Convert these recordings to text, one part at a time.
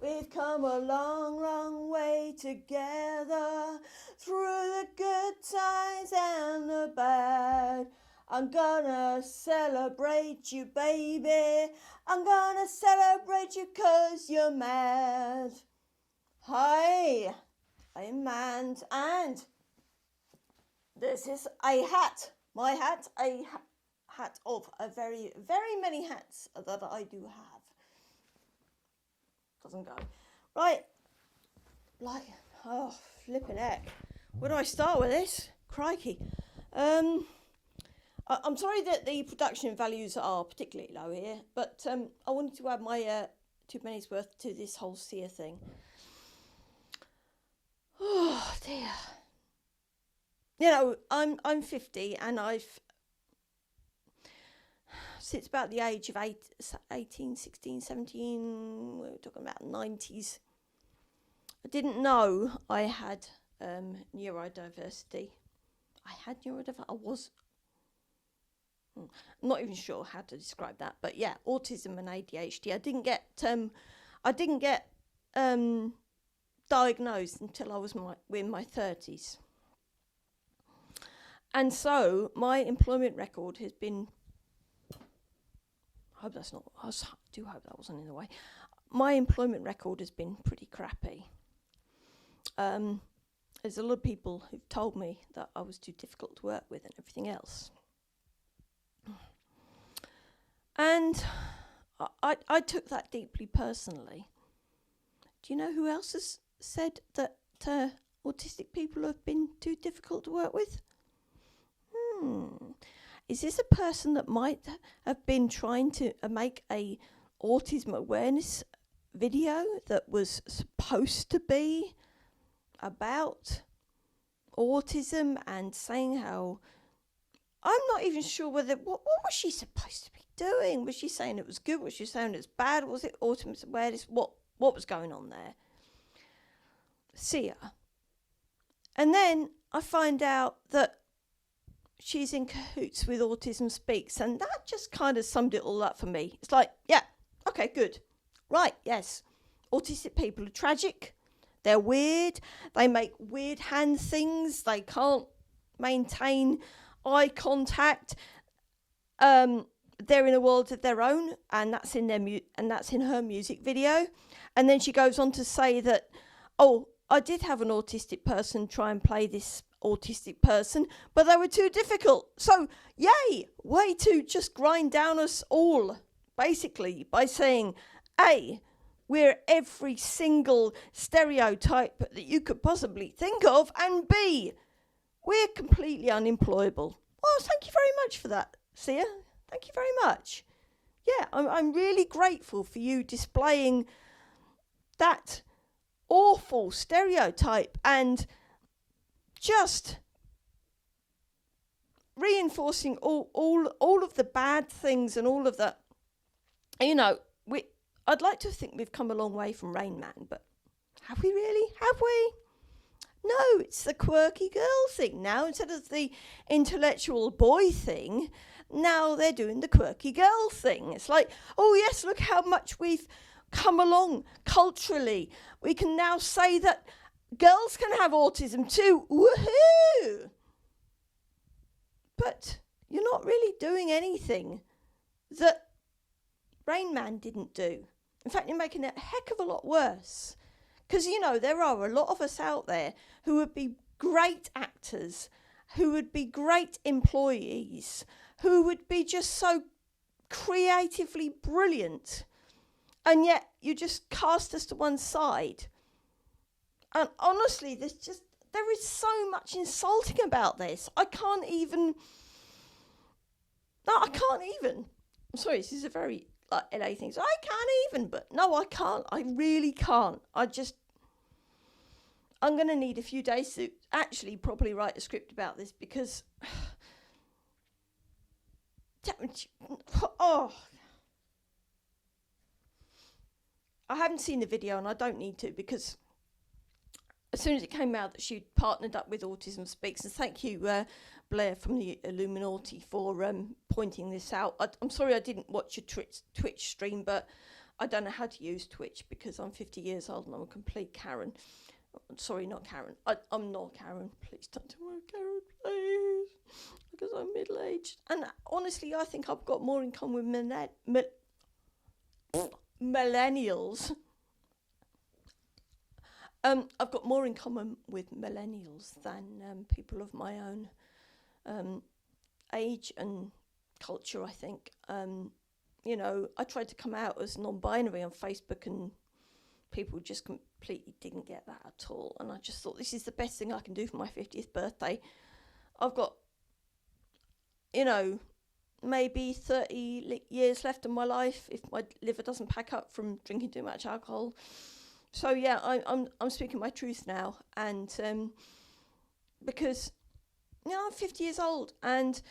We've come a long, long way together, through the good times and the bad. I'm gonna celebrate you, baby. I'm gonna celebrate you 'cause you're mad. Hi, I'm Mand, and this is a hat. My hat, a hat of a very, very many hats that I do have. Doesn't go. Right. Like, oh, flipping heck. Where do I start with this? Crikey. I'm sorry that the production values are particularly low here, but I wanted to add my 2 pennies worth to this whole Sia thing. Oh dear. You know, I'm 50 and I've, since about the age of 18, 16, 17, we're talking about 90s, I didn't know I had neurodiversity. I'm not even sure how to describe that, but yeah, autism and ADHD. I didn't get diagnosed until I was in my 30s. And so my employment record has been, I do hope that wasn't in the way. My employment record has been pretty crappy. There's a lot of people who've told me that I was too difficult to work with and everything else. And I took that deeply personally. Do you know who else has said that autistic people have been too difficult to work with? Is this a person that might have been trying to make a autism awareness video that was supposed to be about autism and saying how, I'm not even sure whether, what was she supposed to be doing? Was she saying it was good? Was she saying it was bad? Was it autism awareness? What was going on there? Sia. And then I find out that she's in cahoots with Autism Speaks, and that just kind of summed it all up for me. It's like, yeah, okay, good. Right, yes. Autistic people are tragic. They're weird. They make weird hand things. They can't maintain eye contact. They're in a world of their own, and that's in that's in her music video. And then she goes on to say that, oh, I did have an autistic person try and play this autistic person, but they were too difficult. So, yay, way to just grind down us all, basically, by saying, A, we're every single stereotype that you could possibly think of, and B, we're completely unemployable. Well, thank you very much for that, Sia. Thank you very much. Yeah, I'm really grateful for you displaying that awful stereotype and just reinforcing all of the bad things and all of that. You know, I'd like to think we've come a long way from Rain Man, but have we really? Have we? No, it's the quirky girl thing now. Instead of the intellectual boy thing, now they're doing the quirky girl thing. It's like, oh yes, look how much we've come along culturally. We can now say that girls can have autism too. Woohoo! But you're not really doing anything that Rain Man didn't do. In fact, you're making it a heck of a lot worse. Because, you know, there are a lot of us out there who would be great actors, who would be great employees, who would be just so creatively brilliant. And yet you just cast us to one side. And honestly, there is so much insulting about this. I can't even. I'm sorry, this is a very LA thing. So I can't even, but no, I can't. I really can't. I'm going to need a few days to actually properly write a script about this because, I haven't seen the video and I don't need to, because as soon as it came out that she'd partnered up with Autism Speaks, and thank you, Blair from the Illuminati, for pointing this out. I'm sorry I didn't watch your Twitch stream, but I don't know how to use Twitch because I'm 50 years old and I'm a complete Karen. Sorry, not Karen. I'm not Karen. Please don't tell me I'm Karen, please. Because I'm middle-aged. And honestly, I think I've got more in common with millennials. I've got more in common with millennials than people of my own age and culture, I think. You know, I tried to come out as non-binary on Facebook and people just completely didn't get that at all. And I just thought, this is the best thing I can do for my 50th birthday. I've got, you know, maybe 30 years left in my life if my liver doesn't pack up from drinking too much alcohol. So yeah, I'm speaking my truth now, and because, you know, I'm 50 years old, and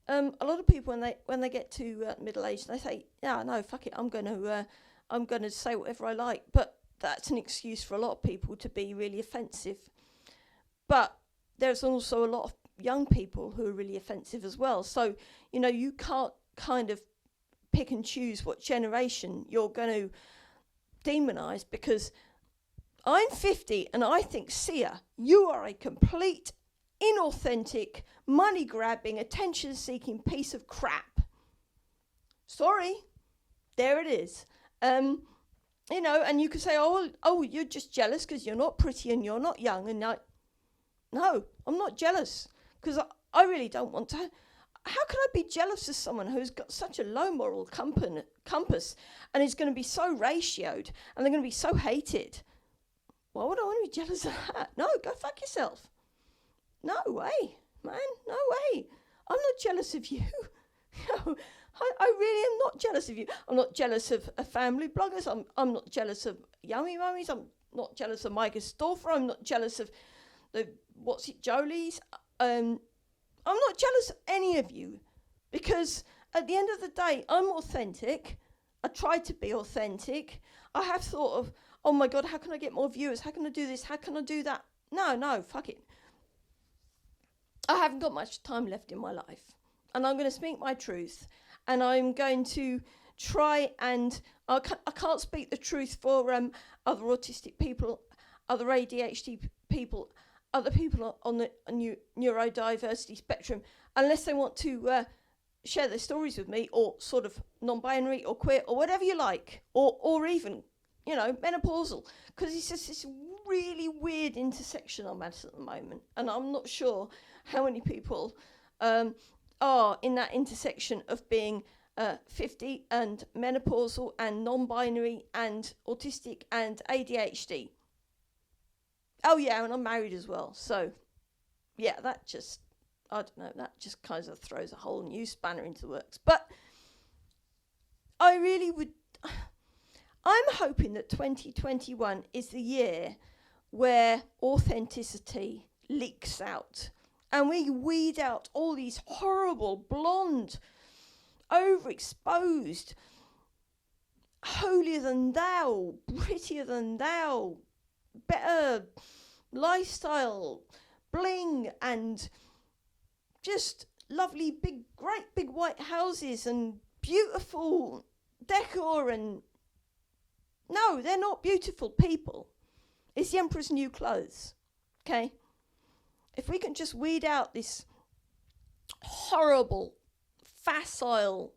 a lot of people when they get to middle age, they say, yeah, no, fuck it, I'm gonna say whatever I like. But that's an excuse for a lot of people to be really offensive. But there's also a lot of young people who are really offensive as well. So, you know, you can't kind of pick and choose what generation you're going to demonise, because I'm 50 and I think, Sia, you are a complete, inauthentic, money-grabbing, attention-seeking piece of crap. Sorry, there it is. You know, and you could say, oh, you're just jealous because you're not pretty and you're not young. And no, I'm not jealous, because I really don't want to. How can I be jealous of someone who's got such a low moral compass and is going to be so ratioed and they're going to be so hated? Why would I want to be jealous of that? No, go fuck yourself. No way, man, no way. I'm not jealous of you. I really am not jealous of you. I'm not jealous of family bloggers. I'm not jealous of Yummy Mummies. I'm not jealous of Micah Stauffer. I'm not jealous of the Jolies. I'm not jealous of any of you, because at the end of the day, I'm authentic. I try to be authentic. I have thought of, oh my God, how can I get more viewers? How can I do this? How can I do that? No, fuck it. I haven't got much time left in my life, and I'm going to speak my truth, and I'm going to try and, I can't speak the truth for other autistic people, other ADHD people, other people on the neurodiversity spectrum, unless they want to share their stories with me, or sort of non-binary or queer or whatever you like, or even, you know, menopausal, because it's just this really weird intersection I'm at the moment, and I'm not sure how many people are in that intersection of being 50 and menopausal and non-binary and autistic and ADHD. Oh yeah, and I'm married as well. So yeah, that just, I don't know, that just kind of throws a whole new spanner into the works. But I really would, I'm hoping that 2021 is the year where authenticity leaks out and we weed out all these horrible, blonde, overexposed, holier than thou, prettier than thou, better lifestyle, bling, and just lovely great big white houses and beautiful decor. And no, they're not beautiful people. It's the Emperor's New Clothes. Okay? If we can just weed out this horrible, facile,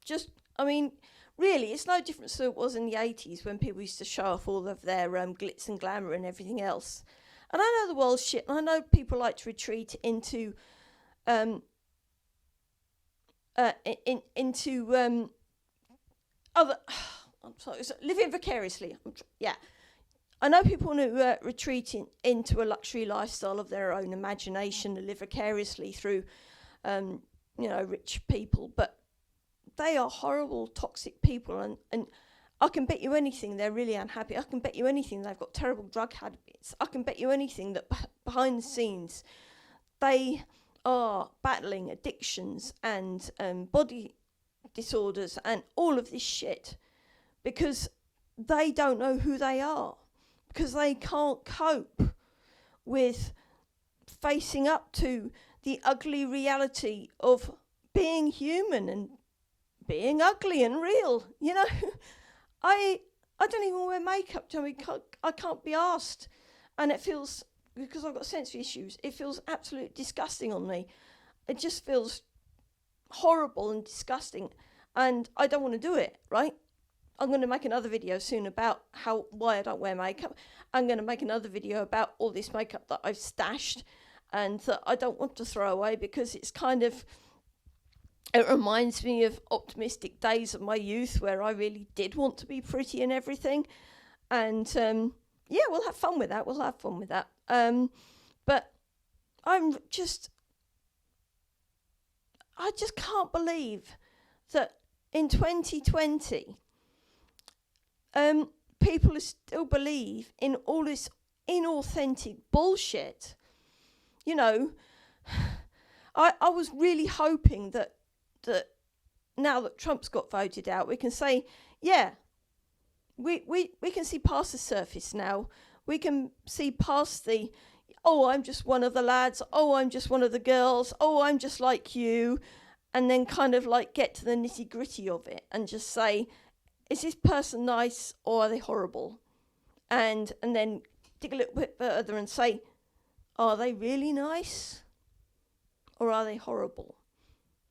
just, I mean, really, it's no different to it was in the 80s when people used to show off all of their glitz and glamour and everything else. And I know the world's shit, and I know people like to retreat into other. I'm sorry, living vicariously. Yeah, I know people want to retreat into a luxury lifestyle of their own imagination and live vicariously through, rich people, but they are horrible, toxic people, and I can bet you anything they're really unhappy. I can bet you anything they've got terrible drug habits. I can bet you anything that behind the scenes they are battling addictions and body disorders and all of this shit, because they don't know who they are, because they can't cope with facing up to the ugly reality of being human and being ugly and real, you know. I don't even wear makeup. I can't be asked, and it feels, because I've got sensory issues, it feels absolutely disgusting on me. It just feels horrible and disgusting, and I don't want to do it. Right? I'm going to make another video soon about why I don't wear makeup. I'm going to make another video about all this makeup that I've stashed and that I don't want to throw away, because it's kind of, it reminds me of optimistic days of my youth where I really did want to be pretty and everything. And yeah, we'll have fun with that. But I just can't believe that in 2020, people still believe in all this inauthentic bullshit. You know, I was really hoping that now that Trump's got voted out, we can say, yeah, we can see past the surface now. We can see past the, oh, I'm just one of the lads, oh, I'm just one of the girls, oh, I'm just like you, and then kind of like get to the nitty gritty of it and just say, is this person nice or are they horrible? And then dig a little bit further and say, are they really nice or are they horrible?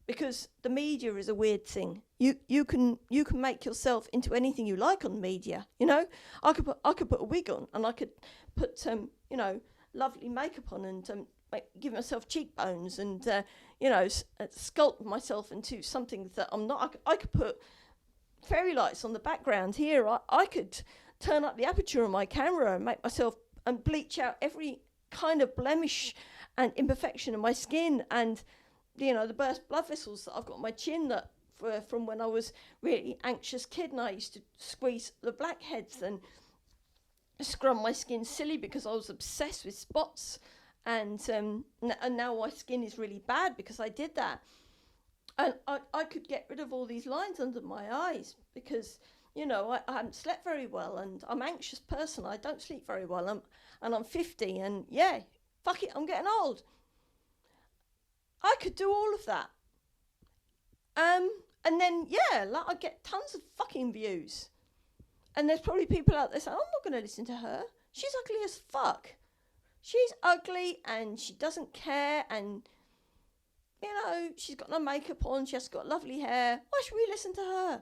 Because the media is a weird thing. You can make yourself into anything you like on the media. You know, I could put a wig on, and I could put you know, lovely makeup on, and give myself cheekbones, and you know, sculpt myself into something that I'm not. I could put fairy lights on the background here. I could turn up the aperture on my camera and make myself and bleach out every kind of blemish and imperfection in my skin, and you know, the burst blood vessels that I've got on my chin that from when I was really anxious kid, and I used to squeeze the blackheads and scrub my skin silly because I was obsessed with spots, and now my skin is really bad because I did that. And I could get rid of all these lines under my eyes because, you know, I haven't slept very well, and I'm an anxious person. I don't sleep very well, and I'm 50, and yeah, fuck it, I'm getting old. I could do all of that. And then, yeah, like, I get tons of fucking views. And there's probably people out there saying, I'm not going to listen to her. She's ugly as fuck. She's ugly and she doesn't care, and, you know, she's got no makeup on, she has got lovely hair. Why should we listen to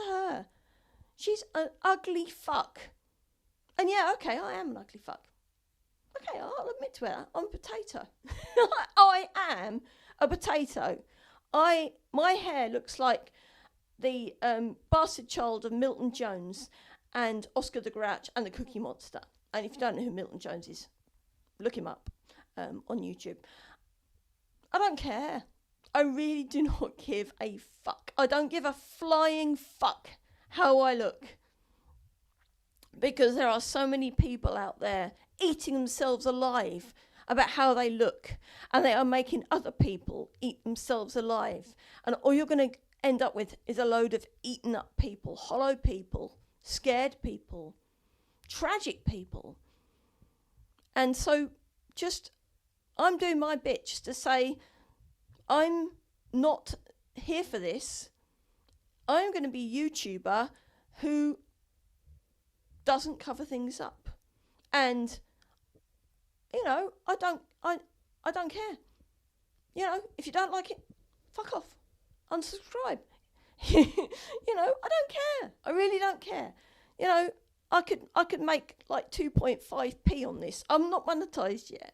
her? She's an ugly fuck. And yeah, okay, I am an ugly fuck. Okay, I'll admit to it. I'm a potato. I am a potato. My hair looks like the bastard child of Milton Jones and Oscar the Grouch and the Cookie Monster. And if you don't know who Milton Jones is, look him up on YouTube. I don't care. I really do not give a fuck. I don't give a flying fuck how I look. Because there are so many people out there eating themselves alive about how they look, and they are making other people eat themselves alive, and all you're going to end up with is a load of eaten up people, hollow people, scared people, tragic people. And so just, I'm doing my bit just to say, I'm not here for this. I'm going to be a YouTuber who doesn't cover things up. And, you know, I don't care. You know, if you don't like it, fuck off. Unsubscribe. You know, I don't care. I really don't care. You know, I could make like 2.5p on this. I'm not monetized yet.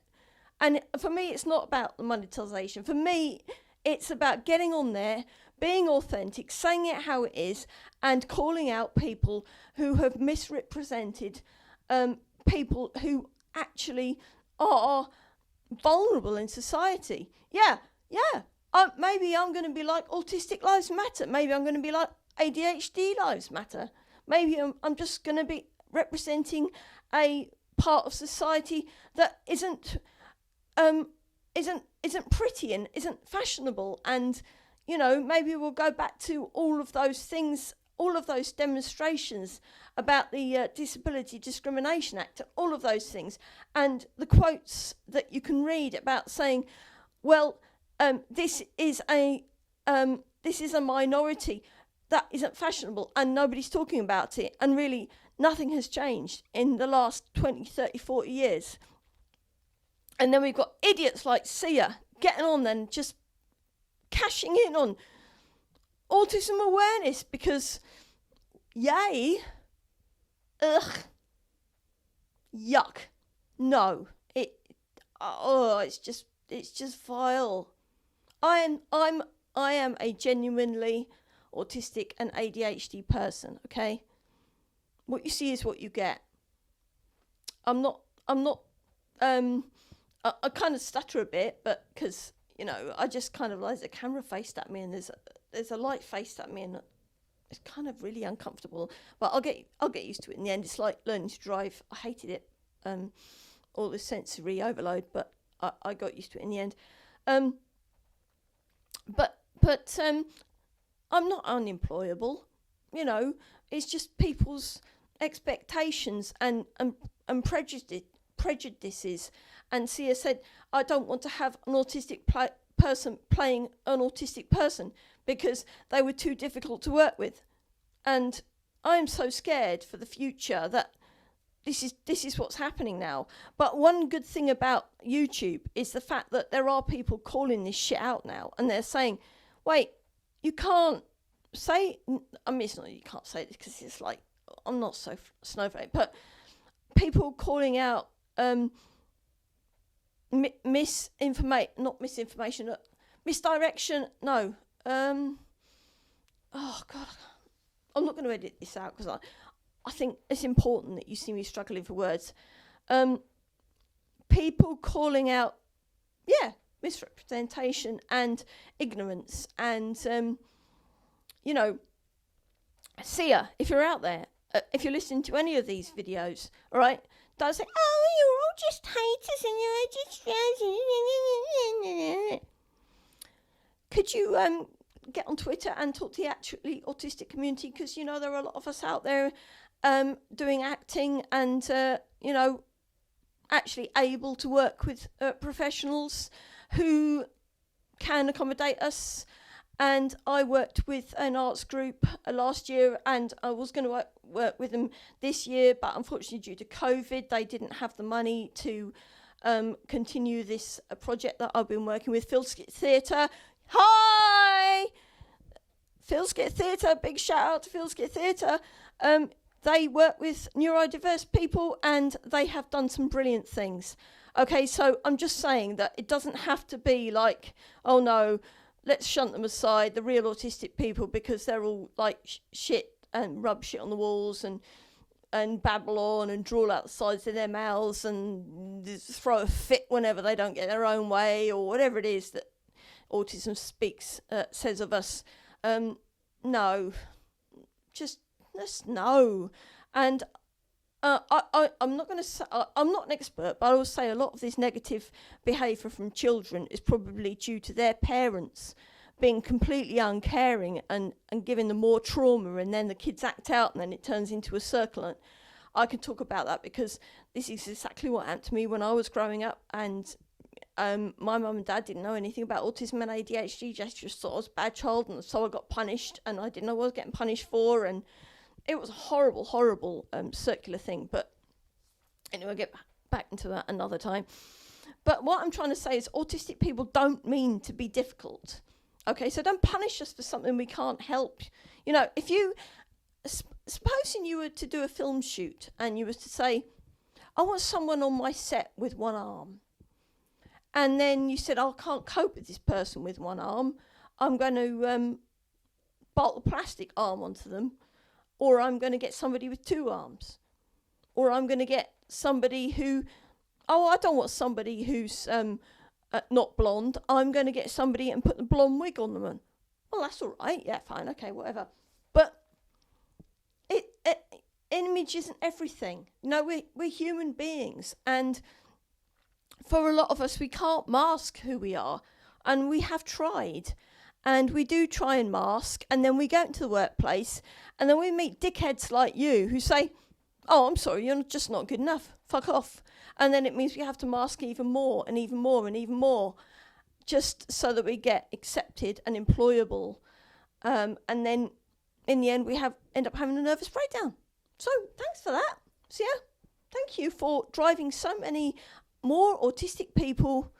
And for me, it's not about the monetization. For me, it's about getting on there, being authentic, saying it how it is, and calling out people who have misrepresented people who actually are vulnerable in society. Yeah. Maybe I'm going to be like Autistic Lives Matter. Maybe I'm going to be like ADHD Lives Matter. Maybe I'm just going to be representing a part of society that isn't pretty and isn't fashionable. And, you know, maybe we'll go back to all of those things, all of those demonstrations about the Disability Discrimination Act, all of those things, and the quotes that you can read about saying, well, this is a minority. that isn't fashionable and nobody's talking about it, and really nothing has changed in the last 20, 30, 40 years. And then we've got idiots like Sia getting on then just cashing in on autism awareness because, yay, ugh, yuck, no, it's just vile. I am a genuinely autistic and ADHD person, okay? What you see is what you get. I kind of stutter a bit, but because, I just kind of like the camera faced at me and there's a light faced at me and it's kind of really uncomfortable. But I'll get used to it in the end. It's like learning to drive. I hated it, all the sensory overload, but I got used to it in the end. But I'm not unemployable, it's just people's expectations and prejudices. And Sia said, I don't want to have an autistic person playing an autistic person because they were too difficult to work with. And I'm so scared for the future that this is what's happening now. But one good thing about YouTube is the fact that there are people calling this shit out now, and they're saying, wait, you can't say, it's not you can't say this because it's like, I'm not so snowflake, but people calling out misdirection, no. Oh, God, I'm not going to edit this out because I think it's important that you see me struggling for words. People calling out, misrepresentation and ignorance. And, Sia, if you're out there, if you're listening to any of these videos, all right, don't say, oh, you're all just haters and you're just... Could you get on Twitter and talk to the actually autistic community? Because, there are a lot of us out there doing acting and, actually able to work with professionals who can accommodate us. And I worked with an arts group last year, and I was going to work with them this year, but unfortunately due to COVID, they didn't have the money to continue this project that I've been working with. Philskit Theatre. Hi! Philskit Theatre, big shout out to Philskit Theatre. They work with neurodiverse people and they have done some brilliant things. Okay, so I'm just saying that it doesn't have to be like, oh no, let's shunt them aside, the real autistic people, because they're all like shit and rub shit on the walls and babble on and drawl out the sides of their mouths and throw a fit whenever they don't get their own way or whatever it is that autism says of us. No, just no. And I'm not going to say, I'm not an expert, but I will say a lot of this negative behaviour from children is probably due to their parents being completely uncaring and giving them more trauma, and then the kids act out and then it turns into a circle. And I can talk about that because this is exactly what happened to me when I was growing up, and my mum and dad didn't know anything about autism and ADHD, just thought I was a bad child, and so I got punished, and I didn't know what I was getting punished for, and it was a horrible, horrible circular thing. But anyway, I'll get back into that another time. But what I'm trying to say is autistic people don't mean to be difficult. Okay, so don't punish us for something we can't help. If you, supposing you were to do a film shoot and you were to say, I want someone on my set with one arm. And then you said, I can't cope with this person with one arm. I'm going to bolt the plastic arm onto them. Or I'm going to get somebody with two arms. Or I'm going to get somebody who, I don't want somebody who's not blonde. I'm going to get somebody and put the blonde wig on them. And, well, that's all right. Yeah, fine. Okay, whatever. But image isn't everything. We're human beings. And for a lot of us, we can't mask who we are. And we have tried. And we do try and mask, and then we go into the workplace, and then we meet dickheads like you who say, oh, I'm sorry, you're just not good enough, fuck off. And then it means we have to mask even more and even more and even more, just so that we get accepted and employable. And then in the end, we end up having a nervous breakdown. So thanks for that, Sia. Thank you for driving so many more autistic people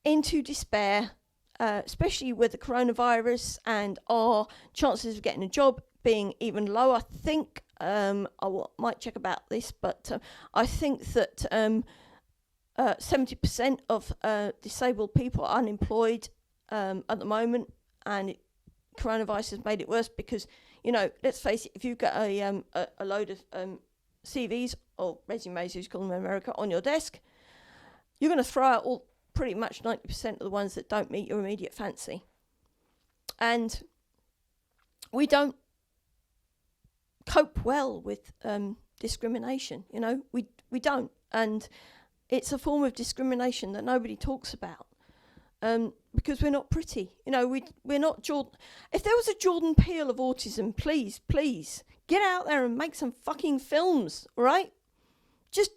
into despair, especially with the coronavirus and our chances of getting a job being even lower. I think, might check about this, but I think that 70% of disabled people are unemployed at the moment, and coronavirus has made it worse because, let's face it, if you've got a load of CVs or resumes, as you call them in America, on your desk, you're going to throw out pretty much 90% of the ones that don't meet your immediate fancy. And we don't cope well with discrimination, we don't. And it's a form of discrimination that nobody talks about. Because we're not pretty. We're not Jordan. If there was a Jordan Peele of autism, please, get out there and make some fucking films, all right? Just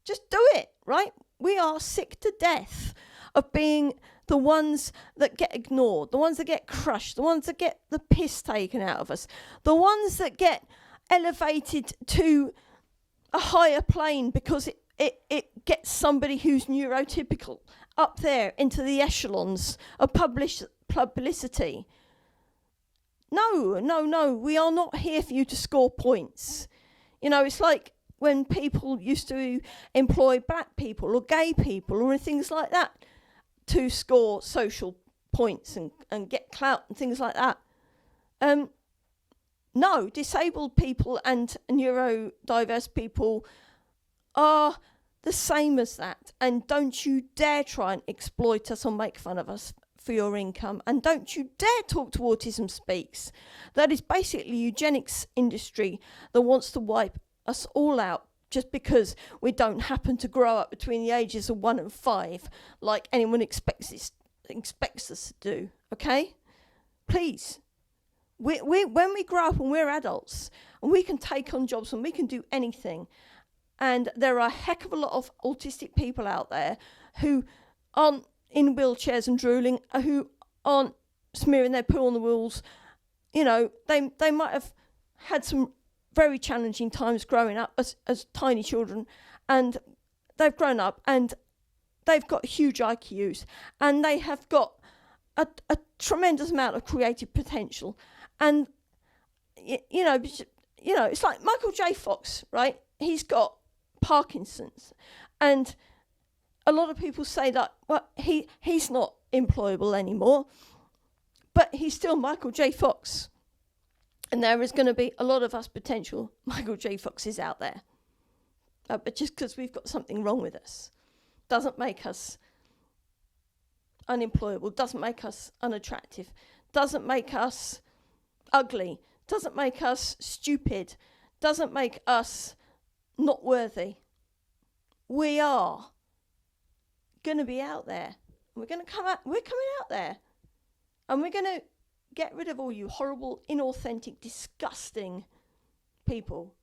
do it, right? We are sick to death of being the ones that get ignored, the ones that get crushed, the ones that get the piss taken out of us, the ones that get elevated to a higher plane because it gets somebody who's neurotypical up there into the echelons of publicity. No, we are not here for you to score points. It's like when people used to employ black people or gay people or things like that to score social points and get clout and things like that. No, disabled people and neurodiverse people are the same as that. And don't you dare try and exploit us or make fun of us for your income. And don't you dare talk to Autism Speaks. That is basically eugenics industry that wants to wipe us all out just because we don't happen to grow up between the ages of 1 and 5 like anyone expects us to do. Okay? Please. When we grow up and we're adults and we can take on jobs and we can do anything, and there are a heck of a lot of autistic people out there who aren't in wheelchairs and drooling, who aren't smearing their poo on the walls. They might have had some very challenging times growing up as tiny children, and they've grown up and they've got huge IQs and they have got a tremendous amount of creative potential. And it's like Michael J. Fox, right? He's got Parkinson's, and a lot of people say that he's not employable anymore, but he's still Michael J. Fox, and there is going to be a lot of us potential Michael J. Foxes out there, but just because we've got something wrong with us doesn't make us unemployable, doesn't make us unattractive, doesn't make us ugly, doesn't make us stupid, doesn't make us not worthy. We are going to be out there. We're coming out there. And we're going to get rid of all you horrible, inauthentic, disgusting people.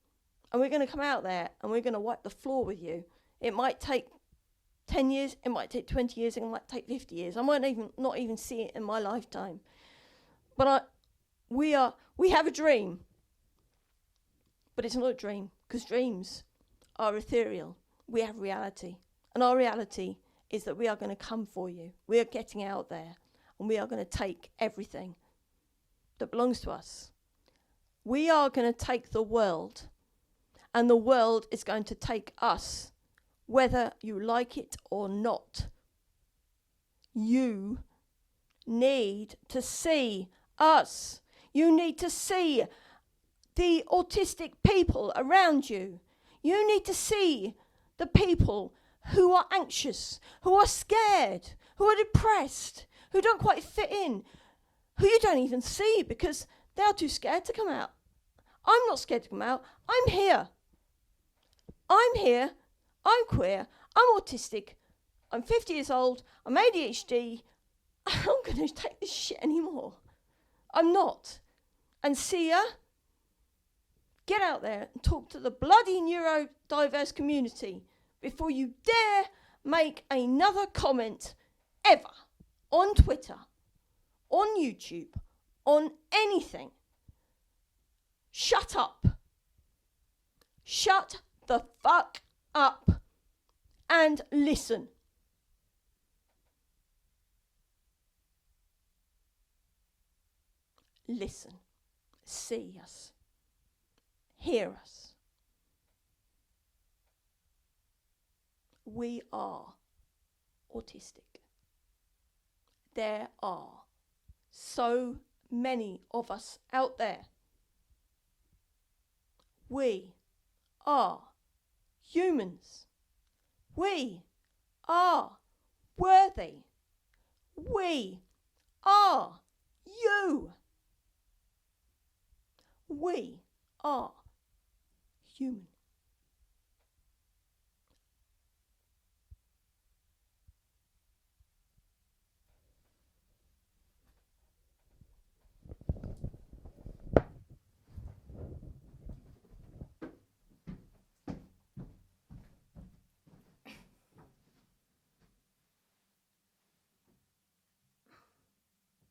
And we're going to come out there and we're going to wipe the floor with you. It might take 10 years, it might take 20 years, it might take 50 years. I might not even see it in my lifetime. But we have a dream. But it's not a dream, because dreams are ethereal. We have reality. And our reality is that we are going to come for you. We are getting out there, and we are going to take everything that belongs to us. We are going to take the world, and the world is going to take us, whether you like it or not. You need to see us. You need to see the autistic people around you. You need to see the people who are anxious, who are scared, who are depressed, who don't quite fit in, who you don't even see because they are too scared to come out. I'm not scared to come out. I'm here. I'm queer. I'm autistic. I'm 50 years old. I'm ADHD. I'm not going to take this shit anymore. I'm not. And Sia, get out there and talk to the bloody neurodiverse community before you dare make another comment ever on Twitter, on YouTube, on anything. shut up. Shut the fuck up and listen. Listen. See us. Hear us. We are autistic. There are so many of us out there. We are humans. We are worthy. We are you. We are human.